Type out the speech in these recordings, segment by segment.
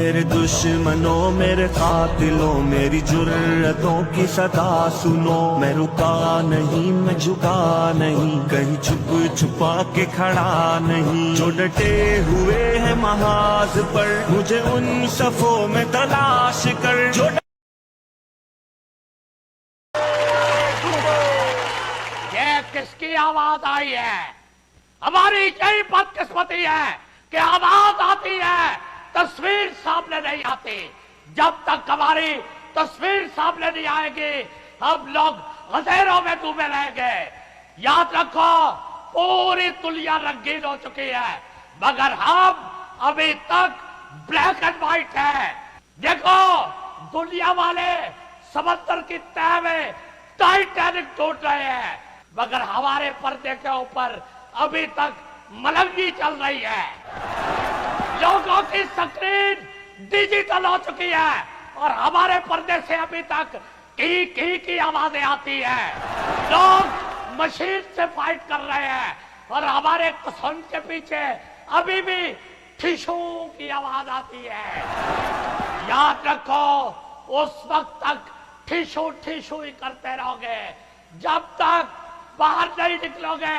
मेरे दुश्मनों मेरे कातिलों मेरी जुर्रतों की सदा सुनो। मैं रुका नहीं मैं झुका नहीं, कहीं छुप छुपा के खड़ा नहीं। जो डटे हुए हैं महाज पर मुझे उन सफों में तलाश कर। जो ये किसकी आवाज आई है? हमारी यही बदकिस्मती है कि आवाज आती है, तस्वीर सामने नहीं आती। जब तक हमारी तस्वीर सामने नहीं आएगी हम लोग अंधेरों में डूबे रहेंगे। याद रखो, पूरी दुनिया रंगीन हो चुकी है मगर हम अभी तक ब्लैक एंड व्हाइट है। देखो, दुनिया वाले समंदर की तह में टाइटैनिक टूट रहे हैं मगर हमारे पर्दे के ऊपर अभी तक मलंगी चल रही है। लोगों की स्क्रीन डिजिटल हो चुकी है और हमारे पर्दे से अभी तक की आवाजें आती है। लोग मशीन से फाइट कर रहे हैं और हमारे सुन के पीछे अभी भी ठिशू की आवाज आती है। याद रखो, उस वक्त तक ठिशू ठिशू ही करते रहोगे जब तक बाहर नहीं निकलोगे,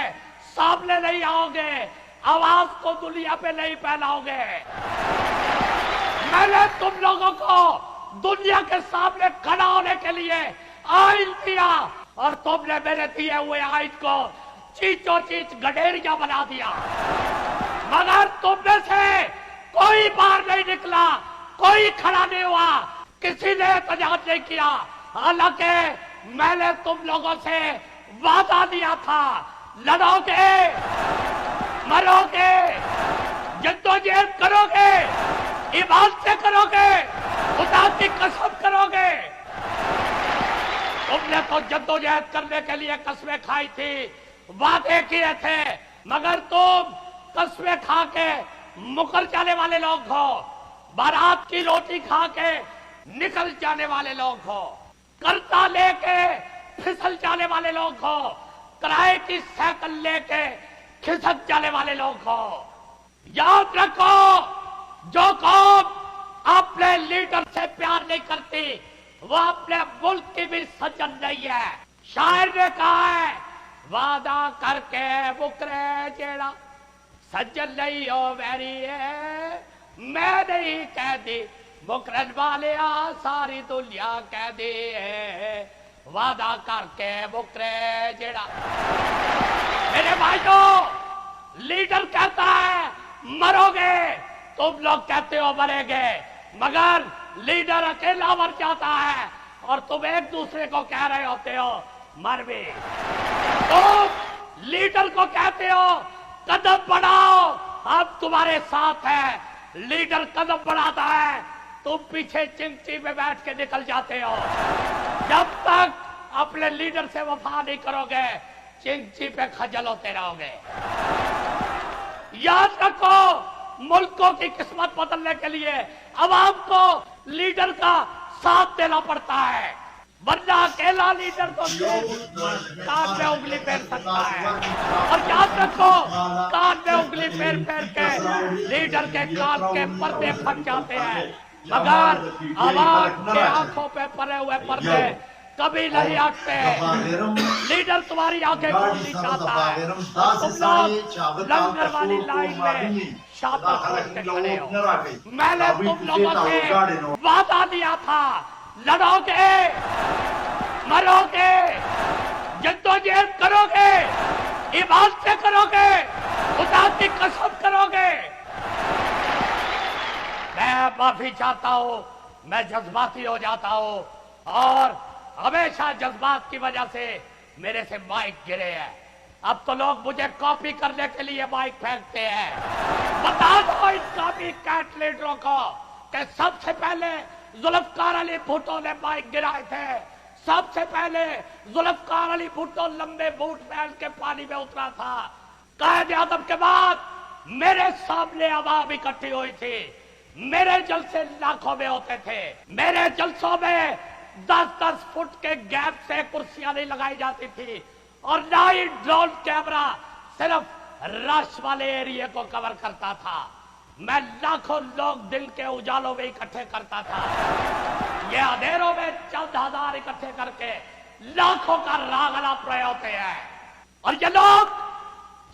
सामने नहीं आओगे, आवाज को दुनिया पे नहीं फैलाओगे। मैंने तुम लोगों को दुनिया के सामने खड़ा होने के लिए आइन दिया और तुमने मेरे दिए हुए आइन को चीचो चीच गडेरिया बना दिया मगर तुम में से कोई बाहर नहीं निकला, कोई खड़ा नहीं हुआ, किसी ने एहतजाज नहीं किया। हालांकि मैंने तुम लोगों से वादा दिया था, लड़ोगे, मरोगे, जद्दोजहद करोगे, ईमान से करोगे, खुदा की कसम करोगे। तुमने तो जद्दोजहद करने के लिए कसमें खाई थी, वादे किए थे मगर तुम कसमें खा के मुकर जाने वाले लोग हो, बारात की रोटी खा के निकल जाने वाले लोग हो, कर्जा लेके फिसल जाने वाले लोग हो, किराए की साइकिल लेके खिसक जाने वाले लोग हो। याद रखो, जो कौम अपने लीडर से प्यार नहीं करती वो अपने मुल्क की भी सज्जन नहीं है। शायर ने कहा है, वादा करके मुकरे जेड़ा सज्जन नहीं हो मेरी है। मैं नहीं कह दी मुकरन वाले सारी दुनिया कह दी है, वादा करके मुकरे जेड़ा। मेरे भाइयों, लीडर कहता है मरोगे, तुम लोग कहते हो मरेंगे मगर लीडर अकेला मर जाता है और तुम एक दूसरे को कह रहे होते हो मर भी। तुम लीडर को कहते हो कदम बढ़ाओ, हम तुम्हारे साथ हैं। लीडर कदम बढ़ाता है, तुम पीछे चिंची में बैठ के निकल जाते हो। जब तक अपने लीडर से वफा नहीं करोगे चिंची पे खजल होते रहोगे। याद रखो, मुल्कों की किस्मत बदलने के लिए अवाम को लीडर का साथ देना पड़ता है वरना अकेला लीडर तो कान में उंगली फेर सकता है। और याद रखो, कान में उंगली फेर फेर के लीडर के कान के पर्दे फट जाते हैं मगर आवाम के आंखों पे पड़े हुए पर्दे कभी नहीं हटते। लीडर तुम्हारी आंखें खोलनी चाहता है, तुम लोग लंगर वाली लाइन में शाबाश करके खड़े हो। मैंने तुम लोगों से वादा दिया था, लड़ोगे, मरोगे, जद्दोजहद करोगे, ईमान से करोगे, खुदा की कसम करोगे। मैं माफी चाहता हूं, मैं जज्बाती हो जाता हूं और हमेशा जज्बात की वजह से मेरे से माइक गिरे हैं। अब तो लोग मुझे कॉपी करने के लिए माइक फेंकते हैं। बता दो इन कॉपी कैट लीडरों को कि सबसे पहले जुल्फकार अली भुट्टो ने माइक गिराए थे। सबसे पहले जुल्फकार अली भुट्टो लंबे बूट पहन के पानी में उतरा था। कायद आजम के बाद मेरे सामने आवाम इकट्ठी हुई थी। मेरे जलसे लाखों में होते थे। मेरे जलसों में 10-10 फुट के गैप से कुर्सियां नहीं लगाई जाती थी और ना ही ड्रोन कैमरा सिर्फ रश वाले एरिया को कवर करता था। मैं लाखों लोग दिन के उजालों में इकट्ठे करता था। ये अंधेरों में चंद हजार इकट्ठे करके लाखों का रागला प्रय होते हैं, और ये लोग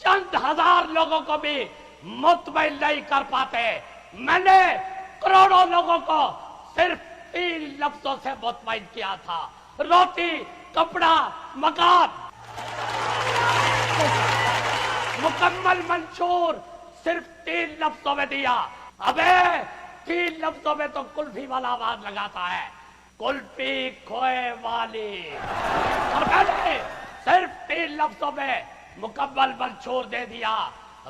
चंद हजार लोगों को भी मुतमईन नहीं कर पाते। मैंने करोड़ों लोगों को सिर्फ 3 लफ्जों से मुतमईन किया था: रोटी, कपड़ा, मकान। मुकम्मल मंशूर सिर्फ 3 लफ्जों में दिया। अबे 3 लफ्जों में तो कुल्फी वाला आवाज लगाता है, कुल्फी खोए वाली। और मैंने सिर्फ 3 लफ्जों में मुकम्मल मंशूर दे दिया,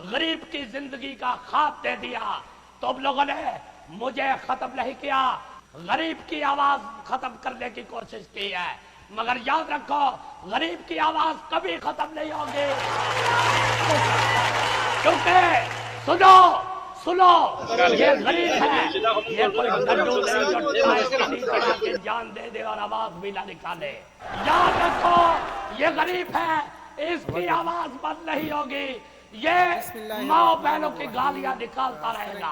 गरीब की जिंदगी का ख्वाब दे दिया। तुम लोगों ने मुझे खत्म नहीं किया, गरीब की आवाज खत्म करने की कोशिश की है, मगर याद रखो गरीब की आवाज कभी खत्म नहीं होगी। क्योंकि सुनो सुनो, ये गरीब है, ये कोई गड्ढू नहीं जो टायर के नीचे आके जान दे दे और आवाज भी ना निकाले। याद रखो ये गरीब है, इसकी आवाज बंद नहीं होगी, ये माँ बहनों की गालियां निकालता रहेगा।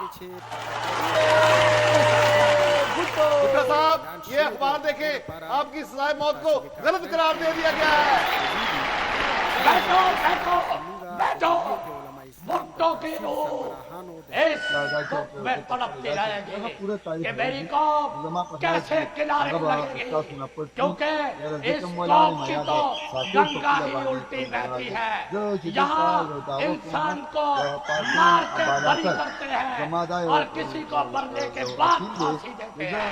गुप्ता साहब, ये अखबार देखें, आपकी सजाए मौत को गलत करार दे दिया गया है। बैठो बैठो बैठो, भुट्टो की रूह इस दुख में तड़पती रहेगी कि मेरी कौम कैसे किनारे लगेगी, क्योंकि इस कौम की तो गंगा ही उल्टी बहती है। यहाँ इंसान को मार के बरी करते हैं और किसी को मरने के बाद फांसी देते हैं।